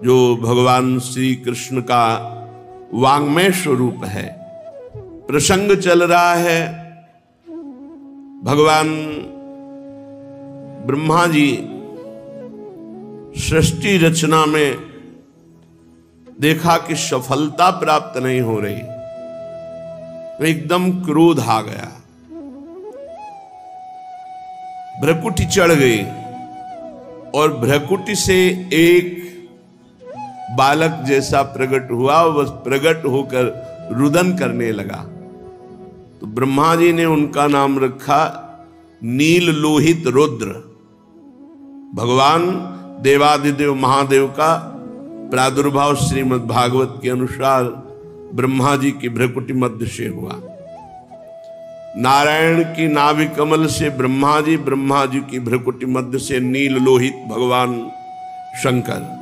जो भगवान श्री कृष्ण का वांग्मय स्वरूप है। प्रसंग चल रहा है, भगवान ब्रह्मा जी सृष्टि रचना में देखा कि सफलता प्राप्त नहीं हो रही, तो एकदम क्रोध आ गया, भ्रकुटी चढ़ गई और भ्रकुटी से एक बालक जैसा प्रकट हुआ। वह प्रकट होकर रुदन करने लगा। तो ब्रह्मा जी ने उनका नाम रखा नील लोहित रुद्र। भगवान देवादिदेव महादेव का प्रादुर्भाव श्रीमद् भागवत के अनुसार ब्रह्मा जी की भ्रकुटी मध्य से हुआ। नारायण की नाभि कमल से ब्रह्मा जी की भ्रकुटी मध्य से नील लोहित भगवान शंकर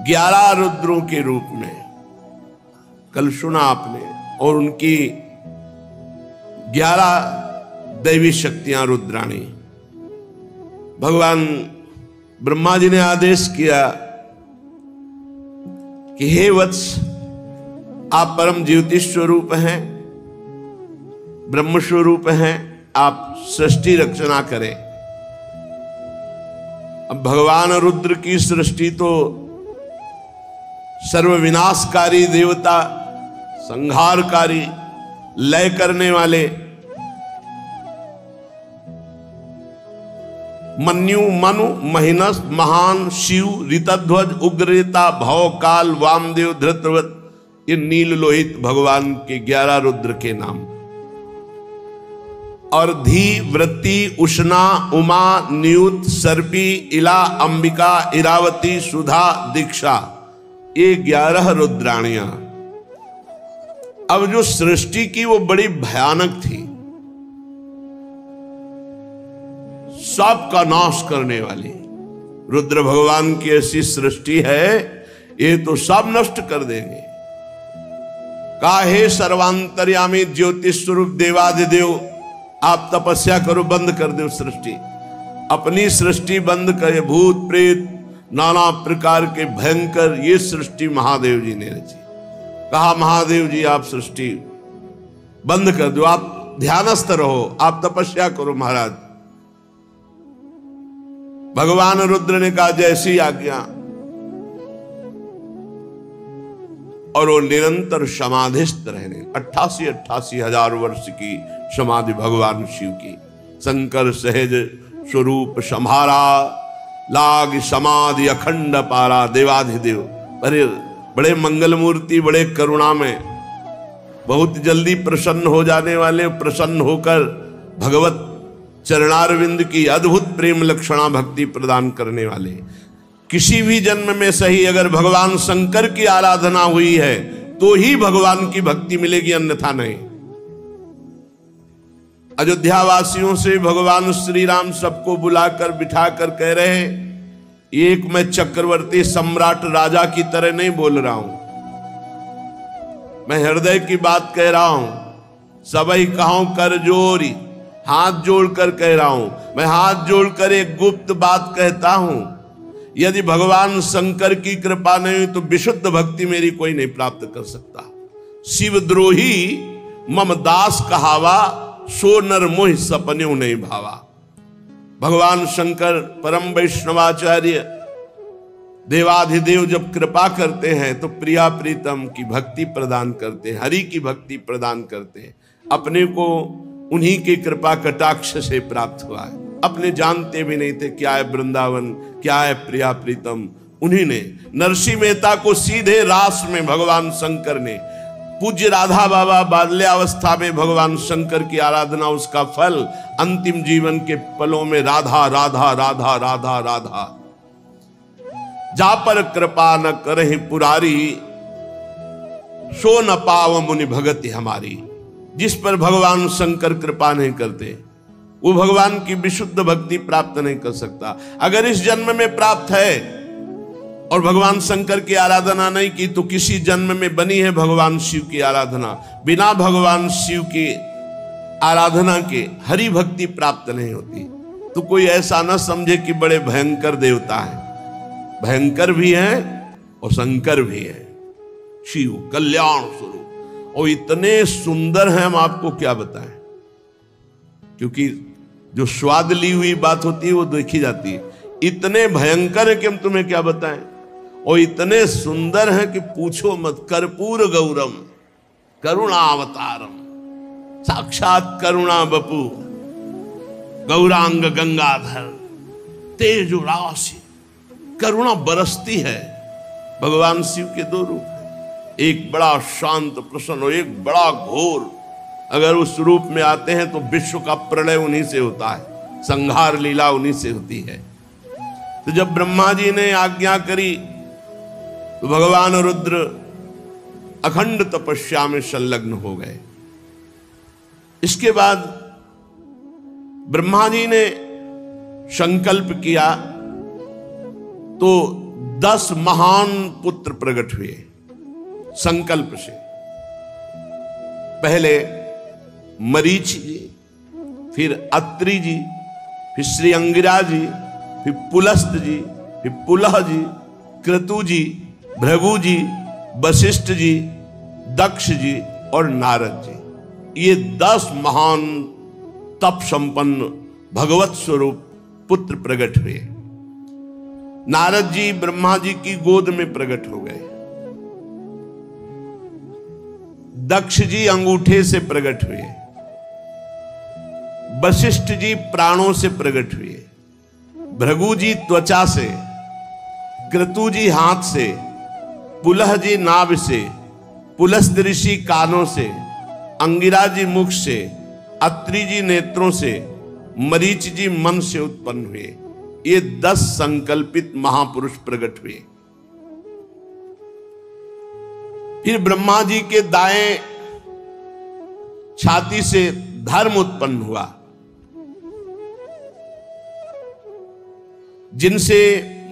11 रुद्रों के रूप में कल सुना आपने, और उनकी 11 दैवी शक्तियां रुद्राणी। भगवान ब्रह्मा जी ने आदेश किया कि हे वत्स, आप परम ज्योति स्वरूप हैं, ब्रह्म स्वरूप हैं, आप सृष्टि रचना करें। अब भगवान रुद्र की सृष्टि तो सर्वविनाशकारी देवता, संहारकारी, लय करने वाले, मन्यु मनु महिनस महान शिव ऋतध्वज उग्रता भव काल वामदेव धृतव्रत, ये नील लोहित भगवान के 11 रुद्र के नाम। और धी वृत्ति उष्णा उमा नियुत सर्पी इला अंबिका इरावती सुधा दीक्षा, ये 11 रुद्राणियां। अब जो सृष्टि की वो बड़ी भयानक थी, सबका नाश करने वाली। रुद्र भगवान की ऐसी सृष्टि है, ये तो सब नष्ट कर देंगे। काहे सर्वांतर्यामी ज्योतिष स्वरूप देवादिदेव, आप तपस्या करो, बंद कर दो सृष्टि। अपनी सृष्टि बंद करे। भूत प्रेत नाना प्रकार के भयंकर ये सृष्टि महादेव जी ने रची। कहा महादेव जी आप सृष्टि बंद कर दो, आप ध्यानस्थ रहो, आप तपस्या करो महाराज। भगवान रुद्र ने कहा जैसी आज्ञा, और वो निरंतर समाधिस्थ रहने। 88 हजार वर्ष की समाधि भगवान शिव की। शंकर सहज स्वरूप संहारा, लाग समाधि अखंड पारा। देवाधिदेव बड़े मंगल मूर्ति, बड़े करुणा में, बहुत जल्दी प्रसन्न हो जाने वाले, प्रसन्न होकर भगवत चरणारविंद की अद्भुत प्रेम लक्षणा भक्ति प्रदान करने वाले। किसी भी जन्म में सही अगर भगवान शंकर की आराधना हुई है तो ही भगवान की भक्ति मिलेगी, अन्यथा नहीं। अयोध्या वासियों से भगवान श्री राम सबको बुलाकर बिठाकर कह रहे हैं, एक मैं चक्रवर्ती सम्राट राजा की तरह नहीं बोल रहा हूं, मैं हृदय की बात कह रहा हूं। सबई कहूं कर जोरी, हाथ जोड़कर कह रहा हूं। मैं हाथ जोड़कर एक गुप्त बात कहता हूं, यदि भगवान शंकर की कृपा नहीं हुई तो विशुद्ध भक्ति मेरी कोई नहीं प्राप्त कर सकता। शिवद्रोही मम दास कहावा, सो नर मोह सपन्यों नहीं भावा। भगवान शंकर परम वैष्णवाचार्य देवाधिदेव जब कृपा करते हैं तो प्रिया प्रीतम की भक्ति प्रदान करते हैं, हरि की भक्ति प्रदान करते हैं। अपने को उन्हीं की कृपा कटाक्ष से प्राप्त हुआ है। अपने जानते भी नहीं थे क्या है वृंदावन, क्या है प्रिया प्रीतम। उन्हीं ने नरसिंह मेहता को सीधे रास में भगवान शंकर ने, पूज्य राधा बाबा बाल्यावस्था में भगवान शंकर की आराधना, उसका फल अंतिम जीवन के पलों में राधा राधा राधा राधा राधा। जा पर कृपा न करहि पुरारी, सो न पाव मुनि भगति हमारी। जिस पर भगवान शंकर कृपा नहीं करते वो भगवान की विशुद्ध भक्ति प्राप्त नहीं कर सकता। अगर इस जन्म में प्राप्त है और भगवान शंकर की आराधना नहीं की तो किसी जन्म में बनी है भगवान शिव की आराधना। बिना भगवान शिव की आराधना के हरि भक्ति प्राप्त नहीं होती। तो कोई ऐसा न समझे कि बड़े भयंकर देवता हैं, भयंकर भी हैं और शंकर भी है, शिव कल्याण स्वरूप, और इतने सुंदर हैं हम आपको क्या बताएं, क्योंकि जो स्वाद ली हुई बात होती है वो देखी जाती है। इतने भयंकर है कि हम तुम्हें क्या बताएं, और इतने सुंदर हैं कि पूछो मत। कर्पूर गौरम करुणावतारम, साक्षात करुणा बपू, गौरांग गंगाधर, तेजो राशि, करुणा बरसती है। भगवान शिव के दो रूप हैं, एक बड़ा शांत प्रसन्न और एक बड़ा घोर। अगर उस रूप में आते हैं तो विश्व का प्रलय उन्हीं से होता है, संहार लीला उन्हीं से होती है। तो जब ब्रह्मा जी ने आज्ञा करी तो भगवान रुद्र अखंड तपस्या में संलग्न हो गए। इसके बाद ब्रह्मा जी ने संकल्प किया तो 10 महान पुत्र प्रकट हुए संकल्प से। पहले मरीच जी, फिर अत्रि जी, फिर श्री अंगिरा जी, फिर पुलस्त जी, फिर पुलह जी, क्रतु जी, भृगु जी, वशिष्ठ जी, दक्ष जी और नारद जी। ये 10 महान तप संपन्न भगवत स्वरूप पुत्र प्रकट हुए। नारद जी ब्रह्मा जी की गोद में प्रकट हो गए। दक्ष जी अंगूठे से प्रकट हुए। वशिष्ठ जी प्राणों से प्रकट हुए। भृगु जी त्वचा से, क्रतु जी हाथ से, पुलह जी नाभ से, पुलस्त ऋषि कानों से, अंगिरा जी मुख से, अत्रि जी नेत्रों से, मरीच जी मन से उत्पन्न हुए। ये 10 संकल्पित महापुरुष प्रकट हुए। फिर ब्रह्मा जी के दाएं छाती से धर्म उत्पन्न हुआ, जिनसे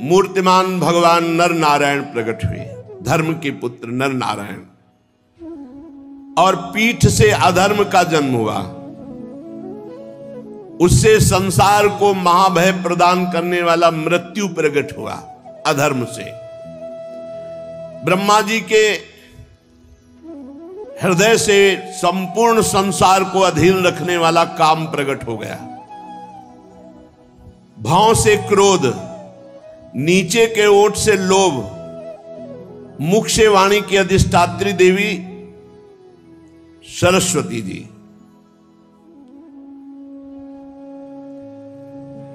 मूर्तिमान भगवान नर नारायण प्रकट हुए, धर्म के पुत्र नर नारायण। और पीठ से अधर्म का जन्म हुआ, उससे संसार को महाभय प्रदान करने वाला मृत्यु प्रकट हुआ अधर्म से। ब्रह्मा जी के हृदय से संपूर्ण संसार को अधीन रखने वाला काम प्रकट हो गया। भाव से क्रोध, नीचे के ओठ से लोभ, मुख से वाणी की अधिष्ठात्री देवी सरस्वती जी,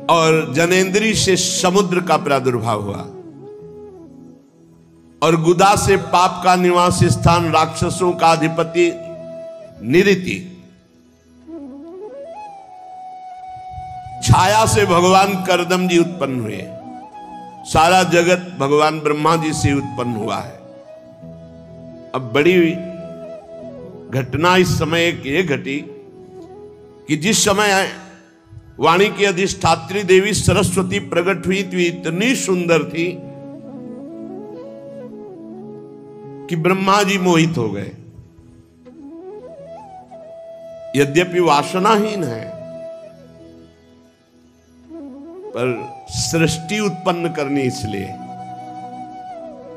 और जनेन्द्री से समुद्र का प्रादुर्भाव हुआ, और गुदा से पाप का निवास स्थान राक्षसों का अधिपति निरिति, छाया से भगवान करदम जी उत्पन्न हुए। सारा जगत भगवान ब्रह्मा जी से उत्पन्न हुआ है। अब बड़ी घटना इस समय एक ये घटी कि जिस समय वाणी की अधिष्ठात्री देवी सरस्वती प्रकट हुई थी, इतनी सुंदर थी कि ब्रह्मा जी मोहित हो गए। यद्यपि वासनाहीन है, पर सृष्टि उत्पन्न करनी, इसलिए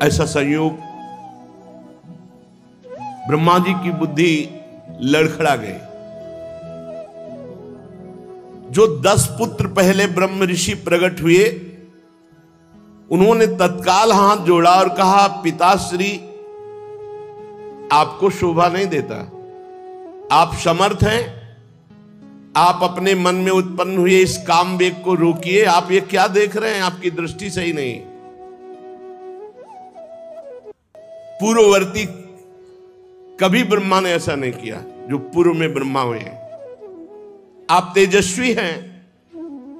ऐसा संयोग ब्रह्मा जी की बुद्धि लड़खड़ा गई। जो 10 पुत्र पहले ब्रह्म ऋषि प्रकट हुए, उन्होंने तत्काल हाथ जोड़ा और कहा, पिताश्री आपको शोभा नहीं देता, आप समर्थ हैं, आप अपने मन में उत्पन्न हुए इस काम वेग को रोकिए। आप ये क्या देख रहे हैं, आपकी दृष्टि सही नहीं। पूर्ववर्ती कभी ब्रह्मा ने ऐसा नहीं किया जो पूर्व में ब्रह्मा हुए हैं। आप तेजस्वी हैं,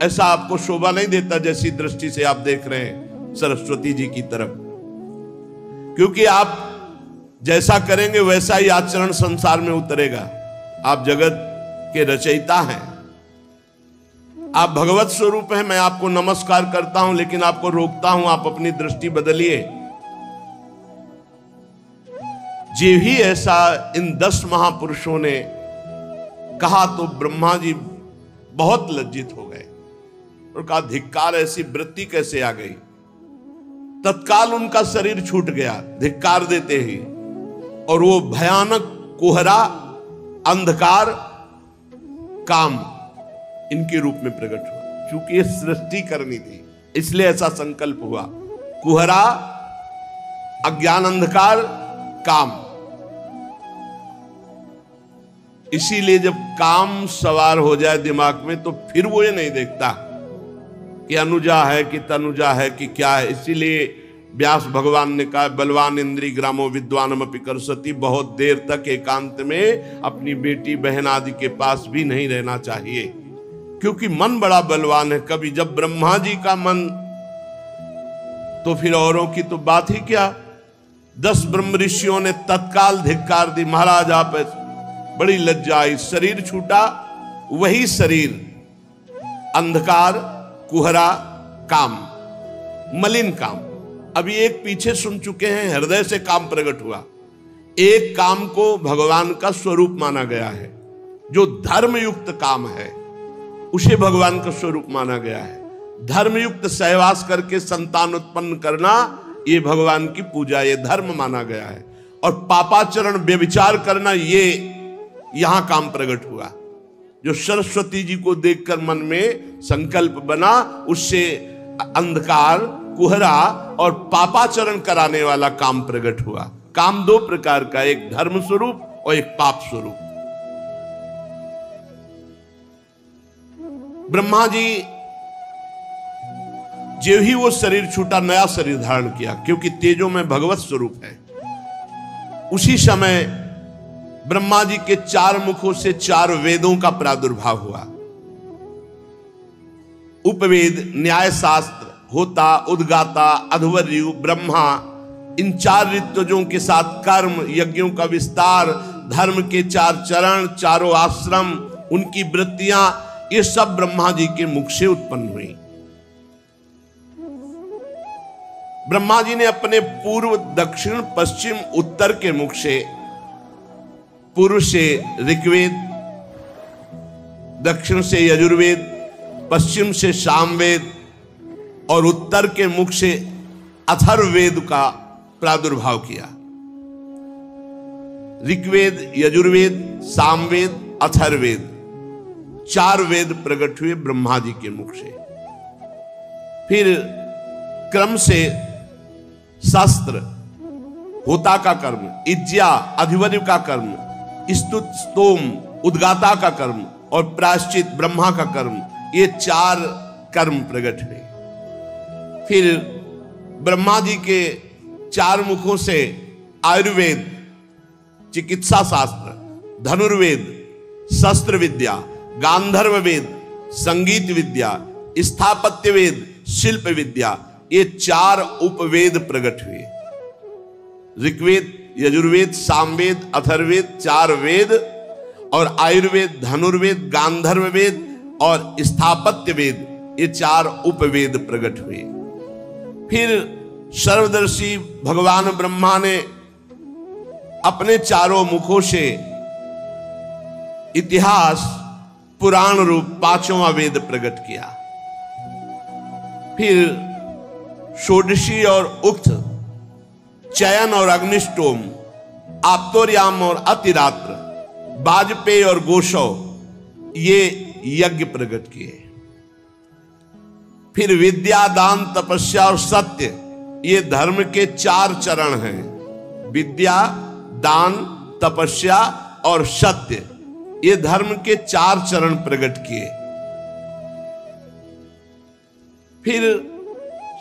ऐसा आपको शोभा नहीं देता जैसी दृष्टि से आप देख रहे हैं सरस्वती जी की तरफ, क्योंकि आप जैसा करेंगे वैसा ही आचरण संसार में उतरेगा। आप जगत के रचयिता हैं, आप भगवत स्वरूप हैं। मैं आपको नमस्कार करता हूं, लेकिन आपको रोकता हूं, आप अपनी दृष्टि बदलिए। जे ही ऐसा इन 10 महापुरुषों ने कहा तो ब्रह्मा जी बहुत लज्जित हो गए और कहा, धिक्कार, ऐसी वृत्ति कैसे आ गई। तत्काल उनका शरीर छूट गया धिक्कार देते ही, और वो भयानक कोहरा, अंधकार, काम इनके रूप में प्रकट हुआ। क्योंकि ये सृष्टि करनी थी इसलिए ऐसा संकल्प हुआ। कोहरा, अज्ञान, अंधकार, काम। इसीलिए जब काम सवार हो जाए दिमाग में तो फिर वो ये नहीं देखता कि अनुजा है कि तनुजा है कि क्या है। इसीलिए व्यास भगवान ने कहा, बलवान इंद्री ग्रामो विद्वानमपि कर्षति, बहुत देर तक एकांत में अपनी बेटी बहन आदि के पास भी नहीं रहना चाहिए, क्योंकि मन बड़ा बलवान है। कभी जब ब्रह्मा जी का मन, तो फिर औरों की तो बात ही क्या। 10 ब्रह्म ऋषियों ने तत्काल धिक्कार दी, महाराज आप, बड़ी लज्जा आई। शरीर छूटा, वही शरीर अंधकार, कुहरा, काम, मलिन काम। अभी एक पीछे सुन चुके हैं, हृदय से काम प्रकट हुआ। एक काम को भगवान का स्वरूप माना गया है, जो धर्मयुक्त काम है उसे भगवान का स्वरूप माना गया है। धर्मयुक्त सहवास करके संतान उत्पन्न करना, ये भगवान की पूजा, ये धर्म माना गया है। और पापाचरण, व्यभिचार करना, ये यहां काम प्रकट हुआ। जो सरस्वती जी को देखकर मन में संकल्प बना, उससे अंधकार, कुहरा और पापाचरण कराने वाला काम प्रकट हुआ। काम 2 प्रकार का, एक धर्म स्वरूप और एक पाप स्वरूप। ब्रह्मा जी जो ही वो शरीर छूटा, नया शरीर धारण किया, क्योंकि तेजो में भगवत स्वरूप है। उसी समय ब्रह्मा जी के 4 मुखों से 4 वेदों का प्रादुर्भाव हुआ। उपवेद, न्याय शास्त्र, होता, उद्गाता, अध्वर्यु, ब्रह्मा, इन 4 ऋत्विजों के साथ कर्म, यज्ञों का विस्तार, धर्म के 4 चरण, 4 आश्रम, उनकी वृत्तियां, ये सब ब्रह्मा जी के मुख से उत्पन्न हुई। ब्रह्मा जी ने अपने पूर्व, दक्षिण, पश्चिम, उत्तर के मुख से, पूर्व से ऋग्वेद, दक्षिण से यजुर्वेद, पश्चिम से सामवेद और उत्तर के मुख से अथर्ववेद का प्रादुर्भाव किया। ऋग्वेद, यजुर्वेद, सामवेद, अथर्ववेद, 4 वेद प्रकट हुए ब्रह्मा जी के मुख से। फिर क्रम से शास्त्र, होता का कर्म, इज्जा, अधिवर्य का कर्म, स्तुत, स्तोम, उद्गाता का कर्म और प्रायश्चित, ब्रह्मा का कर्म, ये 4 कर्म प्रकट हुए। फिर ब्रह्मा जी के 4 मुखों से आयुर्वेद, चिकित्सा शास्त्र, धनुर्वेद, शस्त्र विद्या, गांधर्व वेद, संगीत विद्या, स्थापत्य वेद, शिल्प विद्या, ये 4 उपवेद प्रकट हुए। ऋग्वेद, यजुर्वेद, सामवेद, अथर्ववेद, 4 वेद, और आयुर्वेद, धनुर्वेद, गांधर्व वेद और स्थापत्य वेद, ये 4 उपवेद प्रकट हुए। फिर सर्वदर्शी भगवान ब्रह्मा ने अपने 4 मुखों से इतिहास, पुराण रूप 5वां वेद प्रकट किया। फिर षोडशी और उक्त, चयन और अग्निष्टोम, आप्तोर्याम और अतिरात्र, वाजपेयी और गोशव, ये यज्ञ प्रकट किए। फिर विद्या, दान, तपस्या और सत्य, ये धर्म के 4 चरण हैं। विद्या, दान, तपस्या और सत्य, ये धर्म के 4 चरण प्रकट किए। फिर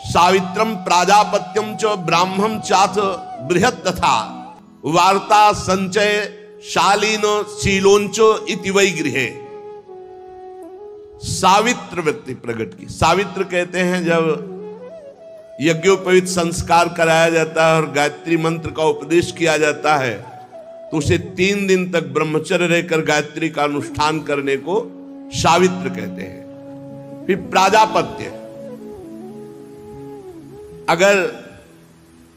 सावित्रम, प्राजापत्यम च, ब्राह्मम चाथ बृहत् तथा, वार्ता, संचय, शालीन, शीलोंच इति वै गृहे, सावित्र वृत्ति प्रकट की। सावित्र कहते हैं जब यज्ञोपवीत संस्कार कराया जाता है और गायत्री मंत्र का उपदेश किया जाता है, तो उसे 3 दिन तक ब्रह्मचर्य रहकर गायत्री का अनुष्ठान करने को सावित्र कहते हैं। फिर प्राजापत्य, अगर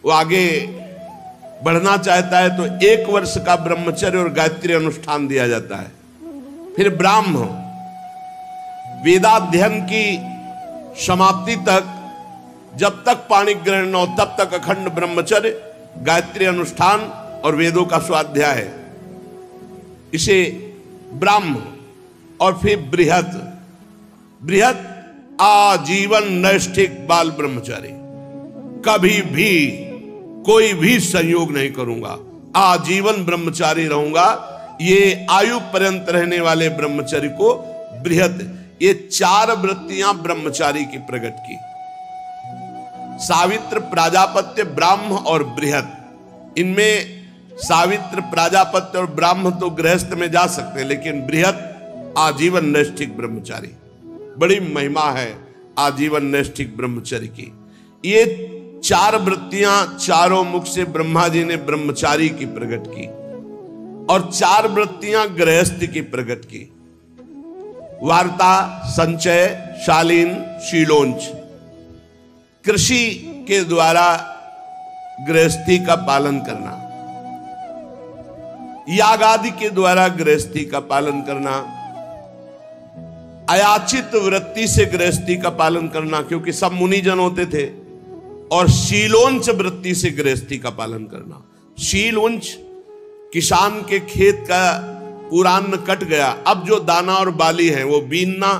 वो आगे बढ़ना चाहता है तो 1 वर्ष का ब्रह्मचर्य और गायत्री अनुष्ठान दिया जाता है। फिर ब्राह्म, वेदाध्ययन की समाप्ति तक जब तक पाणी ग्रहण न हो तब तक अखंड ब्रह्मचर्य, गायत्री अनुष्ठान और वेदों का स्वाध्याय है। इसे ब्राह्म और फिर बृहत। बृहत आजीवन नैष्ठिक बाल ब्रह्मचारी, कभी भी कोई भी संयोग नहीं करूंगा, आजीवन ब्रह्मचारी रहूंगा। ये आयु पर्यंत रहने वाले ब्रह्मचारी को बृहत। ये 4 वृत्तियां ब्रह्मचारी की प्रकट की, सावित्र, प्राजापत्य, ब्राह्म और बृहत। इनमें सावित्र, प्राजापत्य और ब्राह्म तो गृहस्थ में जा सकते हैं, लेकिन बृहत आजीवन नैष्ठिक ब्रह्मचारी, बड़ी महिमा है आजीवन नैष्ठिक ब्रह्मचारी की। ये 4 वृत्तियां चारों मुख से ब्रह्मा जी ने ब्रह्मचारी की प्रकट की और 4 वृत्तियां गृहस्थ की प्रकट की। वार्ता, संचय, शालीन, शीलोंच। कृषि के द्वारा गृहस्थी का पालन करना, याग आदि के द्वारा गृहस्थी का पालन करना, अयाचित वृत्ति से गृहस्थी का पालन करना, क्योंकि सब मुनिजन होते थे, और शीलोंच वृत्ति से गृहस्थी का पालन करना। शीलोंच, किसान के खेत का पूरा अन्न कट गया, अब जो दाना और बाली है वो बीनना,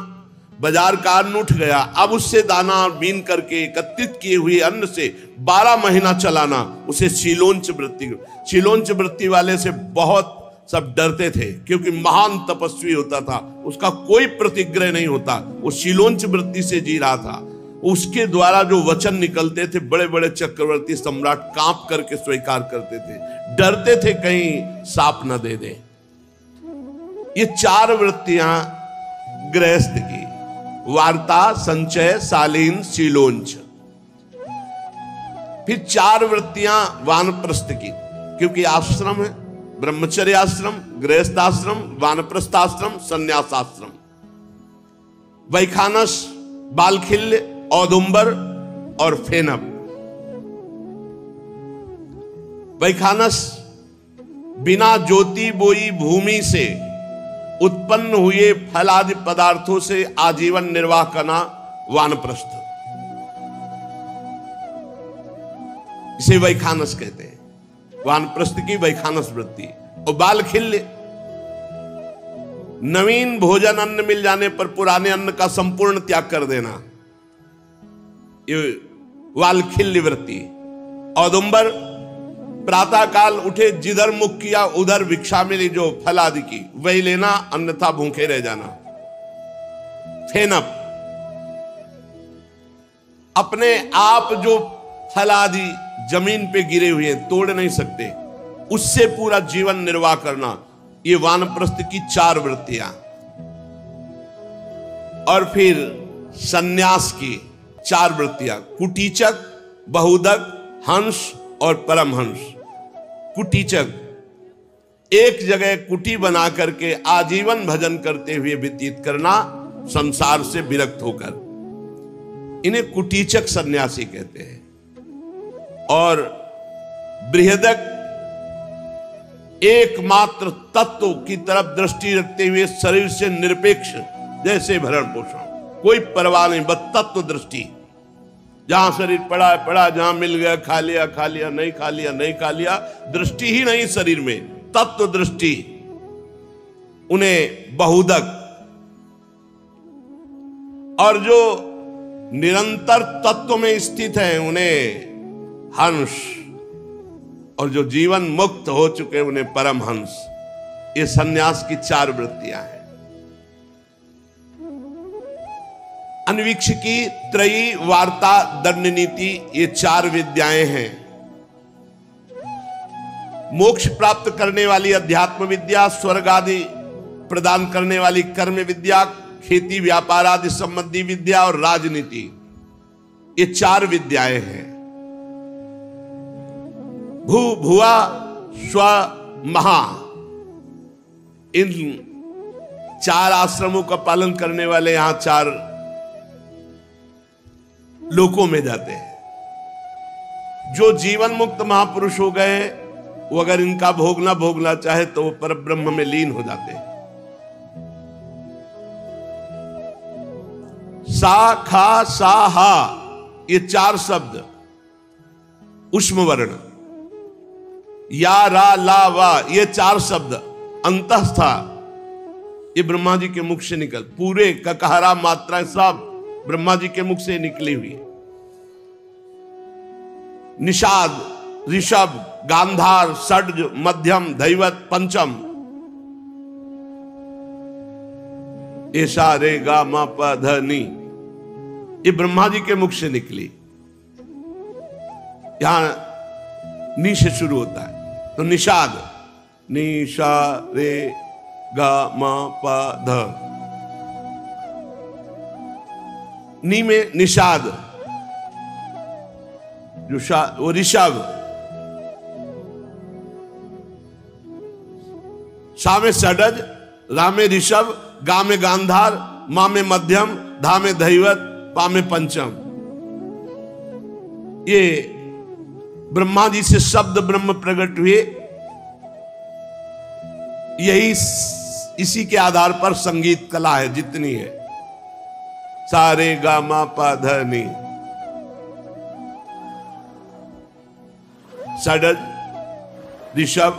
बाजार का अन्न उठ गया, अब उससे दाना और बीन करके एकत्रित किए हुए अन्न से 12 महीना चलाना, उसे शीलोंच वृत्ति। शीलोंच वृत्ति वाले से बहुत सब डरते थे, क्योंकि महान तपस्वी होता था, उसका कोई प्रतिग्रह नहीं होता, वो शीलोंच वृत्ति से जी रहा था। उसके द्वारा जो वचन निकलते थे, बड़े बड़े चक्रवर्ती सम्राट कांप करके स्वीकार करते थे, डरते थे कहीं साप न दे दे। ये 4 वृत्तियां गृहस्थ की, वार्ता, संचय, शालीन, शीलोंच। फिर 4 वृत्तियां वानप्रस्थ की, क्योंकि आश्रम है, ब्रह्मचर्य आश्रम, गृहस्थ आश्रम, वानप्रस्थ आश्रम, संन्यास आश्रम। वैखानस, बालखिल्य, औदुंबर और फेनप। वैखानस बिना ज्योति बोई भूमि से उत्पन्न हुए फल आदि पदार्थों से आजीवन निर्वाह करना वानप्रस्थ, इसे वैखानस कहते हैं, वानप्रस्थ की वैखानस वृत्ति। और बालखिल्य, नवीन भोजन अन्न मिल जाने पर पुराने अन्न का संपूर्ण त्याग कर देना, ये वालखिल्य वृत्ति। औदुंबर, प्रातः काल उठे, जिधर मुख किया उधर भिक्षा मिली जो फल आदि की, वही लेना, अन्यथा भूखे रह जाना। फेनप, अपने आप जो फल आदि जमीन पे गिरे हुए तोड़ नहीं सकते, उससे पूरा जीवन निर्वाह करना, ये वानप्रस्थ की 4 वृत्तियां। और फिर सन्यास की 4 वृत्तियां, कुटीचक, बहुदक, हंस और परमहंस। कुटीचक, एक जगह कुटी बना करके आजीवन भजन करते हुए व्यतीत करना, संसार से विरक्त होकर, इन्हें कुटीचक सन्यासी कहते हैं। और बृहदक, एकमात्र तत्व की तरफ दृष्टि रखते हुए शरीर से निरपेक्ष, जैसे भरण पोषण, कोई परवाह नहीं, बस तत्व दृष्टि। जहां शरीर पड़ा है पड़ा, जहां मिल गया खा लिया खा लिया, नहीं खा लिया नहीं खा लिया, दृष्टि ही नहीं शरीर में, तत्व दृष्टि। उन्हें बहुदक। और जो निरंतर तत्व में स्थित है उन्हें हंस, और जो जीवन मुक्त हो चुके उन्हें परमहंस। ये सन्यास की 4 वृत्तियां हैं। अन्वीक्षिकी, त्रयी, वार्ता, दंड नीति, ये 4 विद्याएं हैं। मोक्ष प्राप्त करने वाली अध्यात्म विद्या, स्वर्ग आदि प्रदान करने वाली कर्म विद्या, खेती व्यापार आदि संबंधी विद्या और राजनीति, ये 4 विद्याएं हैं। भू, भुआ, स्व, महा, इन 4 आश्रमों का पालन करने वाले यहां 4 लोकों में जाते हैं। जो जीवन मुक्त महापुरुष हो गए, वो अगर इनका भोगना भोगना चाहे तो वो परब्रह्म में लीन हो जाते हैं। सा, खा, सा, हा, ये 4 शब्द उष्म वर्ण, या रा ला वा, ये 4 शब्द अंतः था, ये ब्रह्मा जी के मुख से निकल, पूरे ककहरा मात्राएं सब ब्रह्मा जी के मुख से निकली हुई। निषाद, ऋषभ, गांधार, षड्ज, मध्यम, धैवत, पंचम, ऐसा रे गा मा प ध नी, ये ब्रह्मा जी के मुख से निकली। यहां नी से शुरू होता है, तो निषाद, निशा रे गा मा प ध, नी में निषाद, जो वो ऋषभ, सा में षडज, रा में ऋषभ, गा में गांधार, मा में मध्यम, धा में धैवत, पा में पंचम। ये ब्रह्मा जी से शब्द ब्रह्म प्रकट हुए। यही इसी के आधार पर संगीत कला है जितनी है, सारे गा मा पा ध नी, षडज, ऋषभ,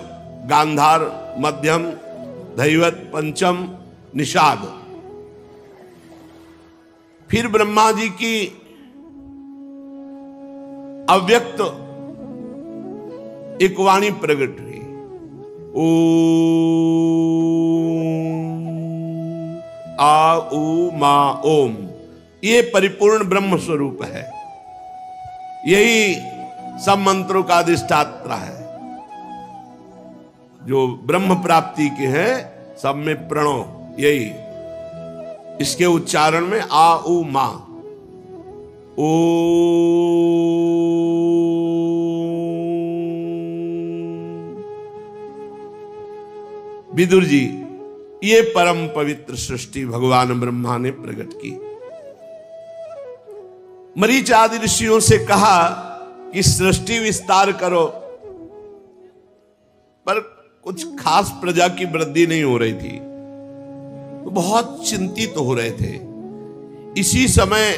गांधार, मध्यम, धैवत, पंचम, निषाद। फिर ब्रह्मा जी की अव्यक्त एक वाणी प्रकट हुई, आ उ मा ओम। ये परिपूर्ण ब्रह्म स्वरूप है, यही सब मंत्रों का अधिष्ठाता है। जो ब्रह्म प्राप्ति के हैं सब में प्रणव, यही इसके उच्चारण में आ उ मा। ओ विदुर जी, ये परम पवित्र सृष्टि भगवान ब्रह्मा ने प्रकट की। मरीच आदि ऋषियों से कहा कि सृष्टि विस्तार करो, पर कुछ खास प्रजा की वृद्धि नहीं हो रही थी, तो बहुत चिंतित हो रहे थे। इसी समय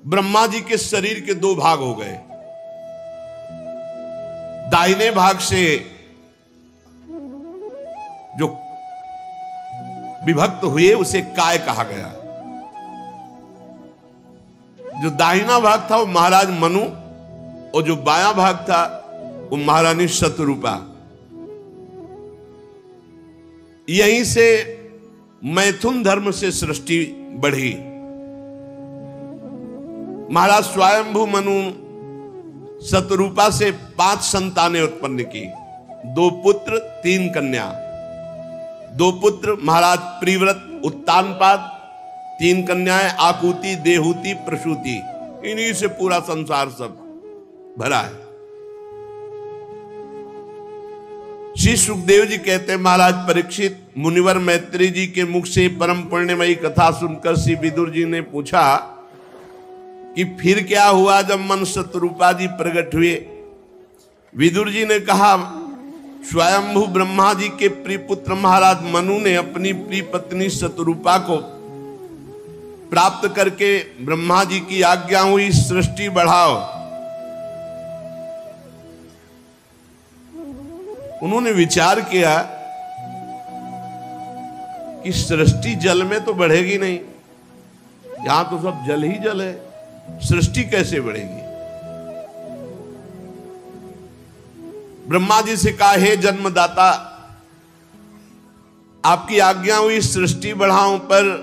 ब्रह्मा जी के शरीर के 2 भाग हो गए। दाहिने भाग से जो विभक्त हुए उसे काय कहा गया। जो दाहिना भाग था वो महाराज मनु, और जो बायां भाग था वो महारानी शतरूपा। यहीं से मैथुन धर्म से सृष्टि बढ़ी। महाराज स्वयंभू मनु शतरूपा से 5 संतानें उत्पन्न की, 2 पुत्र 3 कन्या। 2 पुत्र महाराज प्रिव्रत उत्तानपाद, 3 कन्याएं आकुति, देहूति, प्रसूति। इन्हीं से पूरा संसार सब भरा है। श्री सुखदेव जी कहते हैं, महाराज परीक्षित, मुनिवर मैत्री जी के मुख से परम पुण्यमयी कथा सुनकर श्री विदुर जी ने पूछा कि फिर क्या हुआ जब मन शतरूपा जी प्रकट हुए। विदुर जी ने कहा, स्वयंभू ब्रह्मा जी के प्रिय पुत्र महाराज मनु ने अपनी प्रिय पत्नी शतरूपा को प्राप्त करके ब्रह्मा जी की आज्ञा हुई, सृष्टि बढ़ाओ। उन्होंने विचार किया कि सृष्टि जल में तो बढ़ेगी नहीं, यहां तो सब जल ही जल है, सृष्टि कैसे बढ़ेगी। ब्रह्मा जी से कहा, हे जन्मदाता, आपकी आज्ञा हुई सृष्टि बढ़ाऊं, पर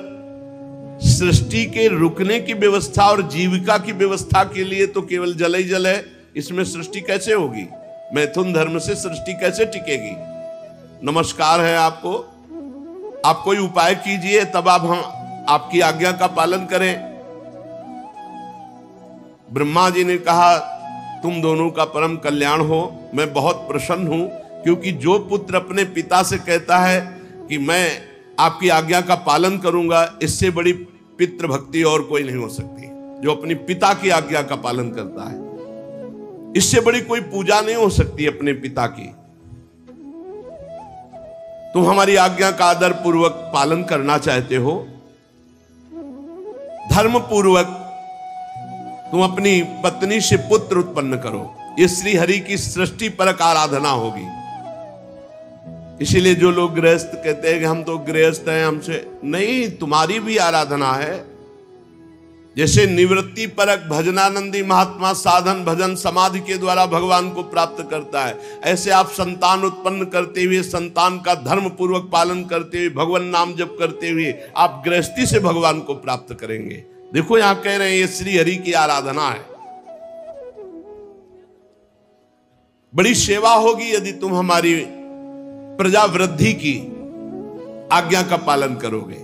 सृष्टि के रुकने की व्यवस्था और जीविका की व्यवस्था के लिए तो केवल जल ही जल है, इसमें सृष्टि कैसे होगी। मैथुन धर्म से सृष्टि कैसे टिकेगी। नमस्कार है आपको, आप कोई उपाय कीजिए, तब आप हम आपकी आज्ञा का पालन करें। ब्रह्मा जी ने कहा, तुम दोनों का परम कल्याण हो, मैं बहुत प्रसन्न हूं, क्योंकि जो पुत्र अपने पिता से कहता है कि मैं आपकी आज्ञा का पालन करूंगा, इससे बड़ी पितृ भक्ति और कोई नहीं हो सकती। जो अपनी पिता की आज्ञा का पालन करता है, इससे बड़ी कोई पूजा नहीं हो सकती अपने पिता की। तुम हमारी आज्ञा का आदर पूर्वक पालन करना चाहते हो, धर्म पूर्वक तुम अपनी पत्नी से पुत्र उत्पन्न करो। ये श्री हरि की सृष्टि परक आराधना होगी। इसीलिए जो लोग गृहस्थ कहते हैं कि हम तो गृहस्थ हैं, हमसे नहीं, तुम्हारी भी आराधना है। जैसे निवृत्ति परक भजनानंदी महात्मा साधन भजन समाधि के द्वारा भगवान को प्राप्त करता है, ऐसे आप संतान उत्पन्न करते हुए, संतान का धर्म पूर्वक पालन करते हुए, भगवान नाम जप करते हुए आप गृहस्थी से भगवान को प्राप्त करेंगे। देखो यहां कह रहे हैं ये श्री हरि की आराधना है। बड़ी सेवा होगी यदि तुम हमारी प्रजा वृद्धि की आज्ञा का पालन करोगे।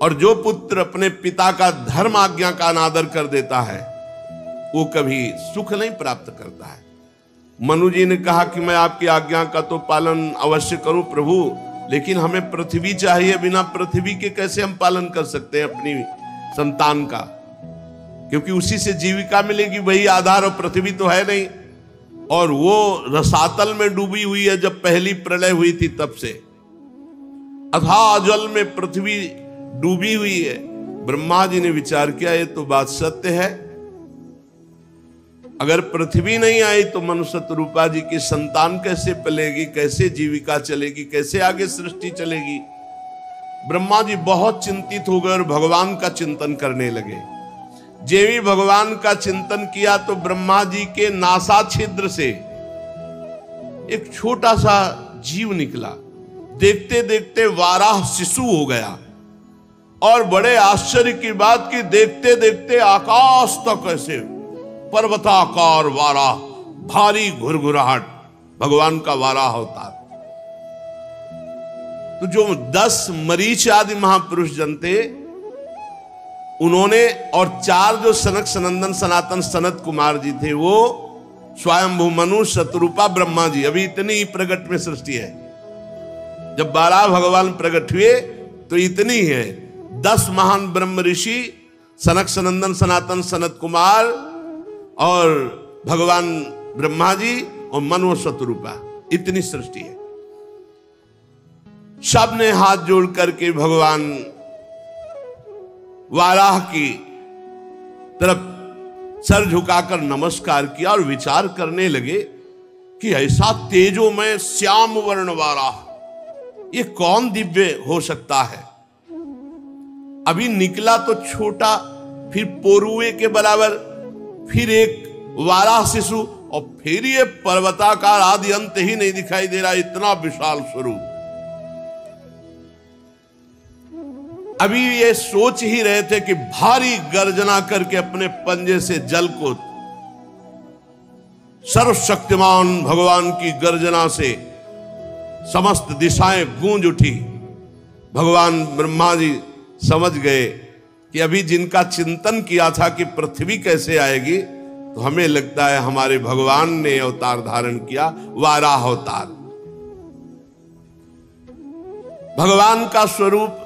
और जो पुत्र अपने पिता का धर्म आज्ञा का अनादर कर देता है वो कभी सुख नहीं प्राप्त करता है। मनु जी ने कहा कि मैं आपकी आज्ञा का तो पालन अवश्य करूं प्रभु, लेकिन हमें पृथ्वी चाहिए, बिना पृथ्वी के कैसे हम पालन कर सकते हैं अपनी संतान का, क्योंकि उसी से जीविका मिलेगी, वही आधार, और पृथ्वी तो है नहीं। और वो रसातल में डूबी हुई है जब पहली प्रलय हुई थी तब से, अथाह जल में पृथ्वी डूबी हुई है। ब्रह्मा जी ने विचार किया ये तो बात सत्य है, अगर पृथ्वी नहीं आई तो मनुष्य रूपा जी की संतान कैसे पलेगी, कैसे जीविका चलेगी, कैसे आगे सृष्टि चलेगी। ब्रह्मा जी बहुत चिंतित हो गए और भगवान का चिंतन करने लगे। जेवी भगवान का चिंतन किया तो ब्रह्मा जी के नासा छिद्र से एक छोटा सा जीव निकला। देखते देखते वाराह शिशु हो गया, और बड़े आश्चर्य की बात कि देखते देखते आकाश तक ऐसे पर्वताकार वाराह, भारी घुरघुराहट, भगवान का वाराह अवतार। तो जो 10 मरीच आदि महापुरुष जन थे उन्होंने, और 4 जो सनक सनंदन सनातन सनत कुमार जी थे, वो स्वयंभू मनु शतरूपा ब्रह्मा जी, अभी इतनी ही प्रगट में सृष्टि है। जब 12 भगवान प्रकट हुए तो इतनी है। 10 महान ब्रह्म ऋषि, सनक सनंदन सनातन सनत कुमार और भगवान ब्रह्मा जी और मनु शतरूपा, इतनी सृष्टि है। सब ने हाथ जोड़ करके भगवान वाराह की तरफ सर झुकाकर नमस्कार किया और विचार करने लगे कि ऐसा तेजोमय श्याम वर्ण वाराह, ये कौन दिव्य हो सकता है। अभी निकला तो छोटा, फिर पोरुए के बराबर, फिर एक वाराह शिशु, और फिर ये पर्वताकार, आदि अंत ही नहीं दिखाई दे रहा, इतना विशाल स्वरूप। अभी ये सोच ही रहे थे कि भारी गर्जना करके अपने पंजे से जल को, सर्वशक्तिमान भगवान की गर्जना से समस्त दिशाएं गूंज उठी। भगवान ब्रह्मा जी समझ गए कि अभी जिनका चिंतन किया था कि पृथ्वी कैसे आएगी, तो हमें लगता है हमारे भगवान ने अवतार धारण किया, वाराह अवतार। भगवान का स्वरूप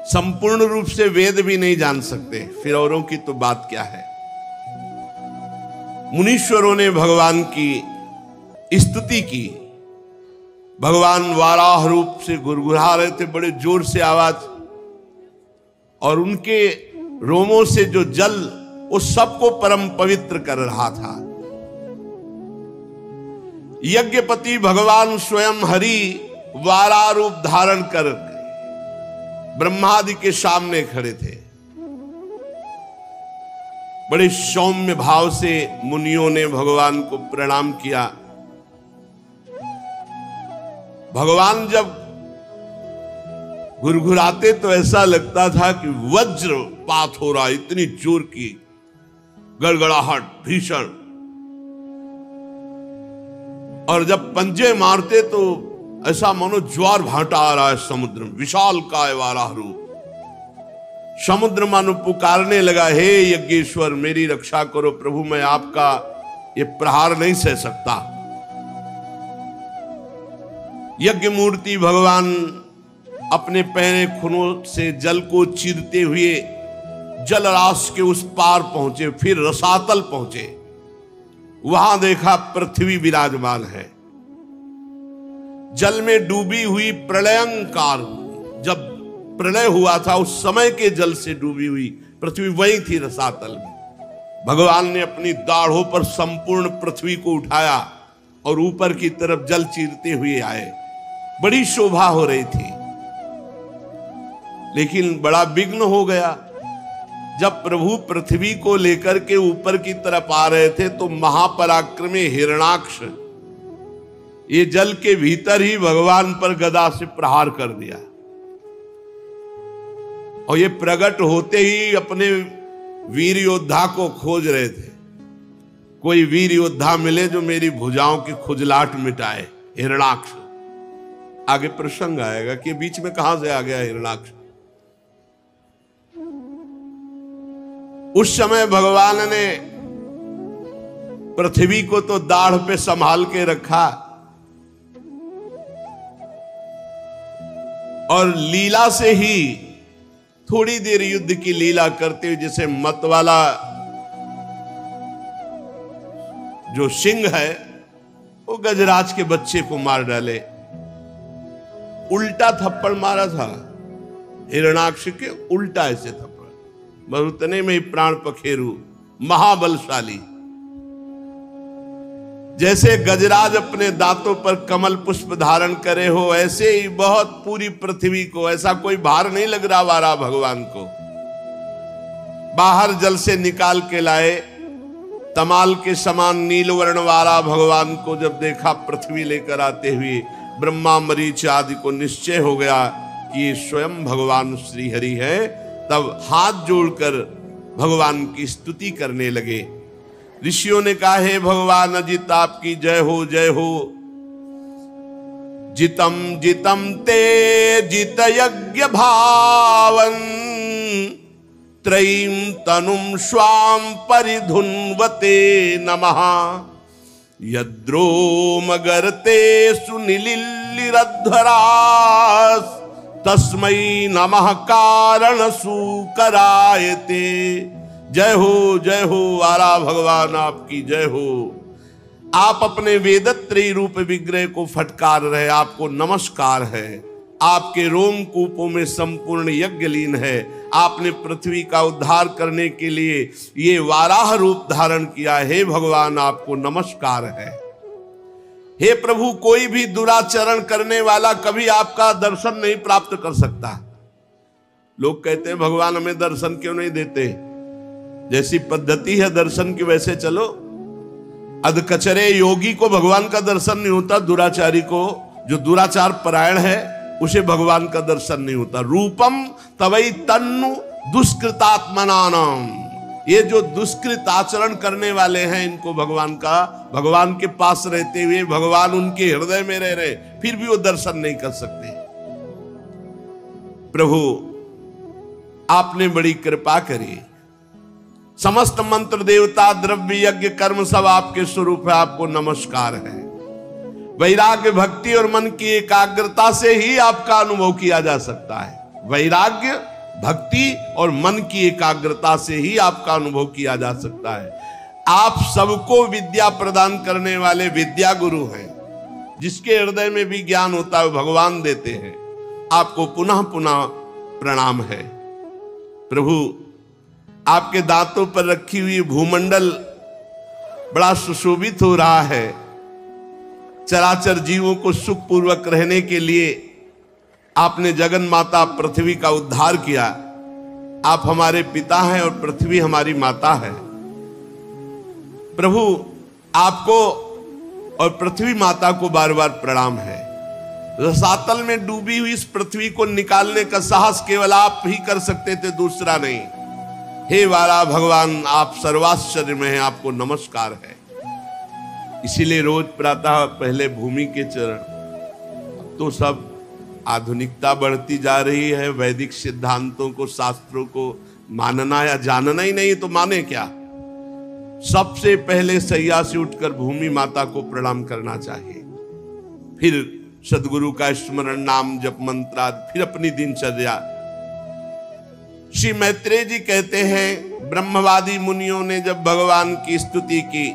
संपूर्ण रूप से वेद भी नहीं जान सकते, फिर औरों की तो बात क्या है। मुनीश्वरों ने भगवान की स्तुति की। भगवान वाराह रूप से गुरगुरा रहे थे, बड़े जोर से आवाज, और उनके रोमों से जो जल उस सबको परम पवित्र कर रहा था। यज्ञपति भगवान स्वयं हरि वाराह रूप धारण कर ब्रह्मादि के सामने खड़े थे। बड़े सौम्य भाव से मुनियों ने भगवान को प्रणाम किया। भगवान जब घुरघुराते तो ऐसा लगता था कि वज्रपात हो रहा, इतनी जोर की गड़गड़ाहट भीषण, और जब पंजे मारते तो ऐसा मानो ज्वार भाटा आ रहा है समुद्र में, विशाल काय वाराह रूप। समुद्र मानो पुकारने लगा, हे यज्ञेश्वर मेरी रक्षा करो प्रभु, मैं आपका ये प्रहार नहीं सह सकता। यज्ञ मूर्ति भगवान अपने पैरे खुनों से जल को चीरते हुए जलराश के उस पार पहुंचे, फिर रसातल पहुंचे। वहां देखा पृथ्वी विराजमान है। जल में डूबी हुई प्रलयंकार, जब प्रलय हुआ था उस समय के जल से डूबी हुई पृथ्वी वही थी रसातल में। भगवान ने अपनी दाढ़ों पर संपूर्ण पृथ्वी को उठाया और ऊपर की तरफ जल चीरते हुए आए। बड़ी शोभा हो रही थी, लेकिन बड़ा विघ्न हो गया। जब प्रभु पृथ्वी को लेकर के ऊपर की तरफ आ रहे थे तो महापराक्रमी हिरणाक्ष ये जल के भीतर ही भगवान पर गदा से प्रहार कर दिया, और ये प्रकट होते ही अपने वीर योद्धा को खोज रहे थे। कोई वीर योद्धा मिले जो मेरी भुजाओं की खुजलाहट मिटाए। हिरणाक्ष, आगे प्रसंग आएगा कि बीच में कहां से आ गया हिरणाक्ष। उस समय भगवान ने पृथ्वी को तो दाढ़ पे संभाल के रखा, और लीला से ही थोड़ी देर युद्ध की लीला करते हुए, जैसे मतवाला जो सिंह है वो गजराज के बच्चे को मार डाले, उल्टा थप्पड़ मारा था हिरणाक्ष के, उल्टा ऐसे थप्पड़, बस उतने में ही प्राण पखेरु महाबलशाली। जैसे गजराज अपने दांतों पर कमल पुष्प धारण करे हो, ऐसे ही बहुत पूरी पृथ्वी को, ऐसा कोई भार नहीं लग रहा भगवान को, बाहर जल से निकाल के लाए। तमाल के समान नीलवर्ण वाला भगवान को जब देखा पृथ्वी लेकर आते हुए, ब्रह्मा मरीच आदि को निश्चय हो गया कि ये स्वयं भगवान श्रीहरि है। तब हाथ जोड़कर भगवान की स्तुति करने लगे। ऋषियों ने कहा, हे भगवान अजित आपकी जय हो, जय हो। जितम जितम ते जित यज्ञ भावन, त्रयीम तनुम स्वाम परिधुन्वते नमः। यद्रोमगर्ते सुनिलिलिरध्वरास, तस्मै नमः कारण सुकरायते। जय हो आरा भगवान आपकी जय हो। आप अपने वेदत्रयी रूप विग्रह को फटकार रहे, आपको नमस्कार है। आपके रोमकूपों में संपूर्ण यज्ञ लीन है। आपने पृथ्वी का उद्धार करने के लिए ये वाराह रूप धारण किया। हे भगवान आपको नमस्कार है। हे प्रभु, कोई भी दुराचरण करने वाला कभी आपका दर्शन नहीं प्राप्त कर सकता। लोग कहते हैं भगवान हमें दर्शन क्यों नहीं देते, जैसी पद्धति है दर्शन की वैसे चलो। अधकचरे योगी को भगवान का दर्शन नहीं होता, दुराचारी को, जो दुराचार परायण है उसे भगवान का दर्शन नहीं होता। रूपम तवई तन्नु दुष्कृतात्मनानाम, ये जो दुष्कृत आचरण करने वाले हैं इनको भगवान के पास रहते हुए भगवान उनके हृदय में रह रहे, फिर भी वो दर्शन नहीं कर सकते। प्रभु आपने बड़ी कृपा करी। समस्त मंत्र देवता द्रव्य यज्ञ कर्म सब आपके स्वरूप है, आपको नमस्कार है। वैराग्य भक्ति और मन की एकाग्रता से ही आपका अनुभव किया जा सकता है। वैराग्य भक्ति और मन की एकाग्रता से ही आपका अनुभव किया जा सकता है। आप सबको विद्या प्रदान करने वाले विद्या गुरु हैं। जिसके हृदय में भी ज्ञान होता है भगवान देते हैं। आपको पुनः पुनः प्रणाम है। प्रभु आपके दांतों पर रखी हुई भूमंडल बड़ा सुशोभित हो रहा है। चराचर जीवों को सुखपूर्वक रहने के लिए आपने जगन माता पृथ्वी का उद्धार किया। आप हमारे पिता हैं और पृथ्वी हमारी माता है। प्रभु आपको और पृथ्वी माता को बार बार प्रणाम है। रसातल में डूबी हुई इस पृथ्वी को निकालने का साहस केवल आप ही कर सकते थे, दूसरा नहीं। हे वाला भगवान आप सर्वाश्चर्य में हैं, आपको नमस्कार है। इसीलिए रोज प्रातः पहले भूमि के चरण। तो सब आधुनिकता बढ़ती जा रही है, वैदिक सिद्धांतों को शास्त्रों को मानना या जानना ही नहीं तो माने क्या। सबसे पहले सैया से उठकर भूमि माता को प्रणाम करना चाहिए, फिर सदगुरु का स्मरण, नाम जप मंत्र, फिर अपनी दिनचर्या। श्री मैत्रेय जी कहते हैं ब्रह्मवादी मुनियों ने जब भगवान की स्तुति की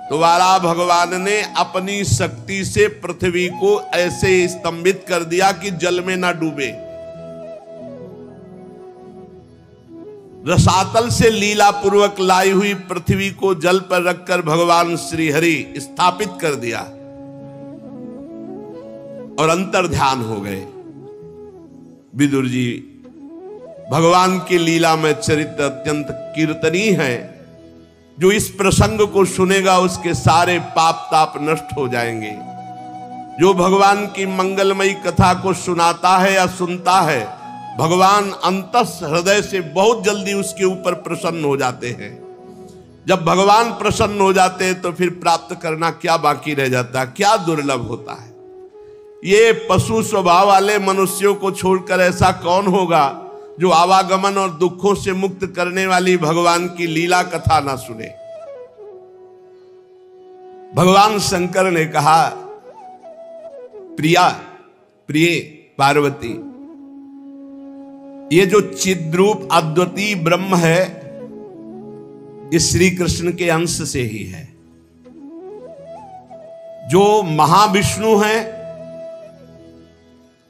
तो वाला भगवान ने अपनी शक्ति से पृथ्वी को ऐसे स्तंभित कर दिया कि जल में ना डूबे। रसातल से लीला पूर्वक लाई हुई पृथ्वी को जल पर रखकर भगवान श्री हरि स्थापित कर दिया और अंतर ध्यान हो गए। विदुर जी, भगवान की लीला में चरित्र अत्यंत कीर्तनीय है। जो इस प्रसंग को सुनेगा उसके सारे पाप ताप नष्ट हो जाएंगे। जो भगवान की मंगलमयी कथा को सुनाता है या सुनता है, भगवान अंतस हृदय से बहुत जल्दी उसके ऊपर प्रसन्न हो जाते हैं। जब भगवान प्रसन्न हो जाते हैं तो फिर प्राप्त करना क्या बाकी रह जाता है, क्या दुर्लभ होता है। ये पशु स्वभाव वाले मनुष्यों को छोड़कर ऐसा कौन होगा जो आवागमन और दुखों से मुक्त करने वाली भगवान की लीला कथा ना सुने। भगवान शंकर ने कहा, प्रिय पार्वती, ये जो चिद्रूप अद्वितीय ब्रह्म है, ये श्री कृष्ण के अंश से ही है। जो महाविष्णु है,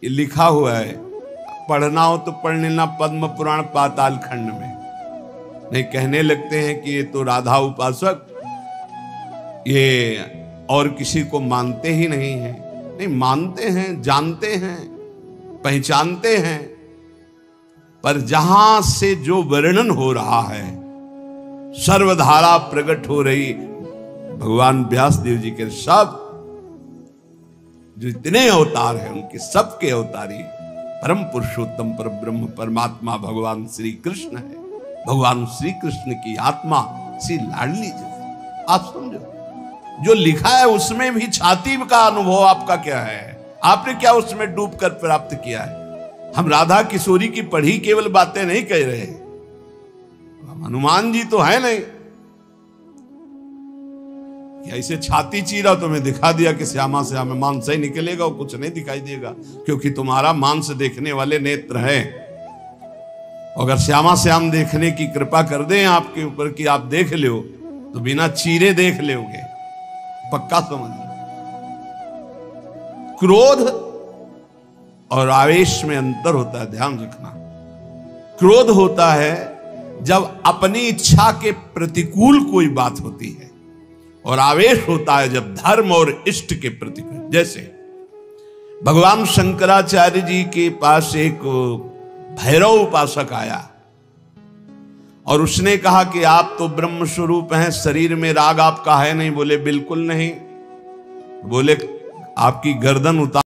ये लिखा हुआ है, पढ़ना हो तो पढ़ लेना पद्म पुराण पाताल खंड में। नहीं कहने लगते हैं कि ये तो राधा उपासक, ये और किसी को मानते ही नहीं है। नहीं, मानते हैं, जानते हैं, पहचानते हैं, पर जहां से जो वर्णन हो रहा है, सर्वधारा प्रकट हो रही भगवान व्यासदेव जी के सब जितने अवतार हैं, उनके सबके अवतारी परम पुरुषोत्तम पर ब्रह्म परमात्मा भगवान श्री कृष्ण है। भगवान श्री कृष्ण की आत्मा सी लाडली जैसी। आप समझो, जो लिखा है उसमें भी छाती का अनुभव आपका क्या है? आपने क्या उसमें डूबकर प्राप्त किया है? हम राधा किशोरी की पढ़ी केवल बातें नहीं कह रहे हैं, हम हनुमान जी तो है नहीं। ऐसे छाती चीरा तो मैं दिखा दिया कि श्यामा से हमें मांस ही निकलेगा और कुछ नहीं दिखाई देगा, क्योंकि तुम्हारा मांस देखने वाले नेत्र हैं। अगर श्यामा श्याम देखने की कृपा कर दें आपके ऊपर कि आप देख लो, तो बिना चीरे देख लोगे, पक्का समझ लो। क्रोध और आवेश में अंतर होता है, ध्यान रखना। क्रोध होता है जब अपनी इच्छा के प्रतिकूल कोई बात होती है, और आवेश होता है जब धर्म और इष्ट के प्रतिकूल। जैसे भगवान शंकराचार्य जी के पास एक भैरव उपासक आया और उसने कहा कि आप तो ब्रह्म स्वरूप हैं, शरीर में राग आपका है नहीं। बोले बिल्कुल नहीं। बोले आपकी गर्दन उतार